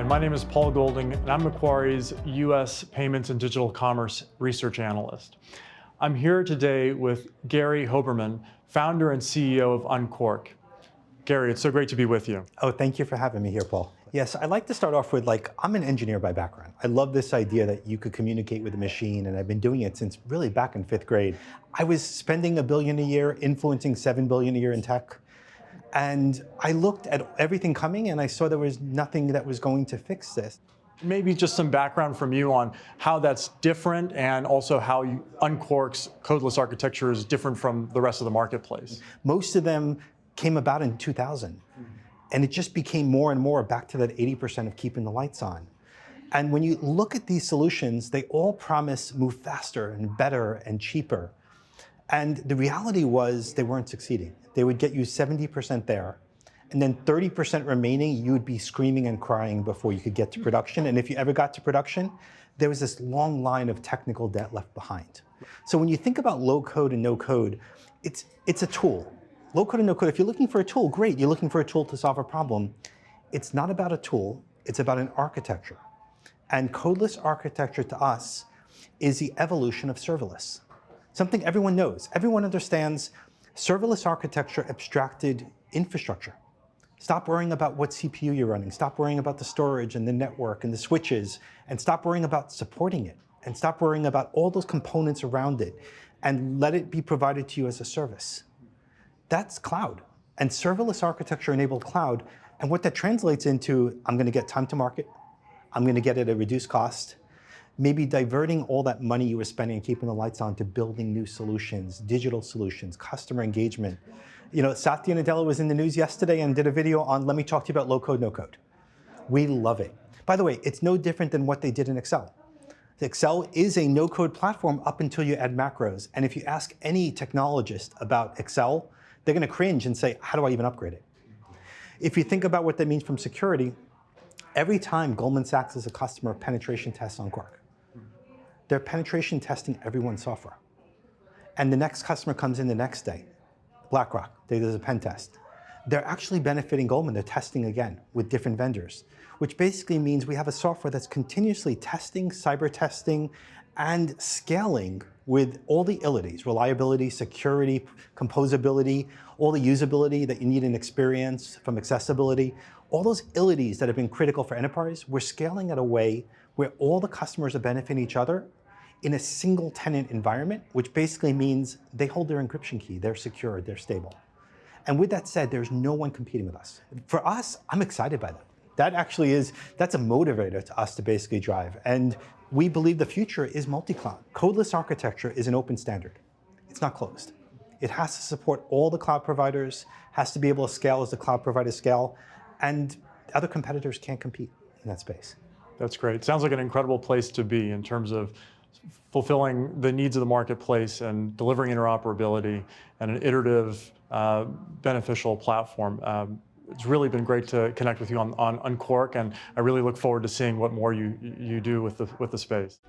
my name is Paul Golding, and I'm Macquarie's U.S. Payments and Digital Commerce Research Analyst. I'm here today with Gary Hoberman, founder and CEO of Unqork. Gary, it's so great to be with you. Oh, thank you for having me here, Paul. Yes, I'd like to start off with, I'm an engineer by background. I love this idea that you could communicate with a machine, and I've been doing it since really back in 5th grade. I was spending $1 billion a year, influencing $7 billion a year in tech. And I looked at everything coming, and I saw there was nothing that was going to fix this. Maybe just some background from you on how that's different, and also how Unqork's Codeless Architecture is different from the rest of the marketplace. Most of them came about in 2000. And it just became more and more back to that 80% of keeping the lights on. And when you look at these solutions, they all promise move faster and better and cheaper. And the reality was they weren't succeeding. They would get you 70% there, and then 30% remaining, you would be screaming and crying before you could get to production. And if you ever got to production, there was this long line of technical debt left behind. So when you think about low code and no code, it's a tool. Low code and no code, if you're looking for a tool, great, you're looking for a tool to solve a problem. It's not about a tool, it's about an architecture. And codeless architecture to us is the evolution of serverless. Something everyone knows. Everyone understands serverless architecture abstracted infrastructure. Stop worrying about what CPU you're running. Stop worrying about the storage and the network and the switches, and stop worrying about supporting it, and stop worrying about all those components around it, and let it be provided to you as a service. That's cloud. And serverless architecture enabled cloud. And what that translates into, I'm going to get time to market. I'm going to get it at a reduced cost. Maybe diverting all that money you were spending and keeping the lights on to building new solutions, digital solutions, customer engagement. You know, Satya Nadella was in the news yesterday and did a video on, let me talk to you about low code, no code. We love it. By the way, it's no different than what they did in Excel. Excel is a no-code platform up until you add macros. And if you ask any technologist about Excel, they're going to cringe and say, how do I even upgrade it? If you think about what that means from security, every time Goldman Sachs is a customer, penetration tests on Unqork. They're penetration testing everyone's software. And the next customer comes in the next day, BlackRock, there's a pen test. They're actually benefiting Goldman, they're testing again with different vendors, which basically means we have a software that's continuously testing, cyber testing, and scaling with all the ilities, reliability, security, composability, all the usability that you need in experience, from accessibility, all those ilities that have been critical for enterprise, we're scaling at a way where all the customers are benefiting each other in a single tenant environment, which basically means they hold their encryption key, they're secure, they're stable. And with that said, there's no one competing with us. For us, I'm excited by that. That's a motivator to us to basically drive. And we believe the future is multi-cloud. Codeless architecture is an open standard. It's not closed. It has to support all the cloud providers, has to be able to scale as the cloud providers scale, and other competitors can't compete in that space. That's great. Sounds like an incredible place to be in terms of fulfilling the needs of the marketplace and delivering interoperability and an iterative, beneficial platform. It's really been great to connect with you on Unqork, and I really look forward to seeing what more you do with the space.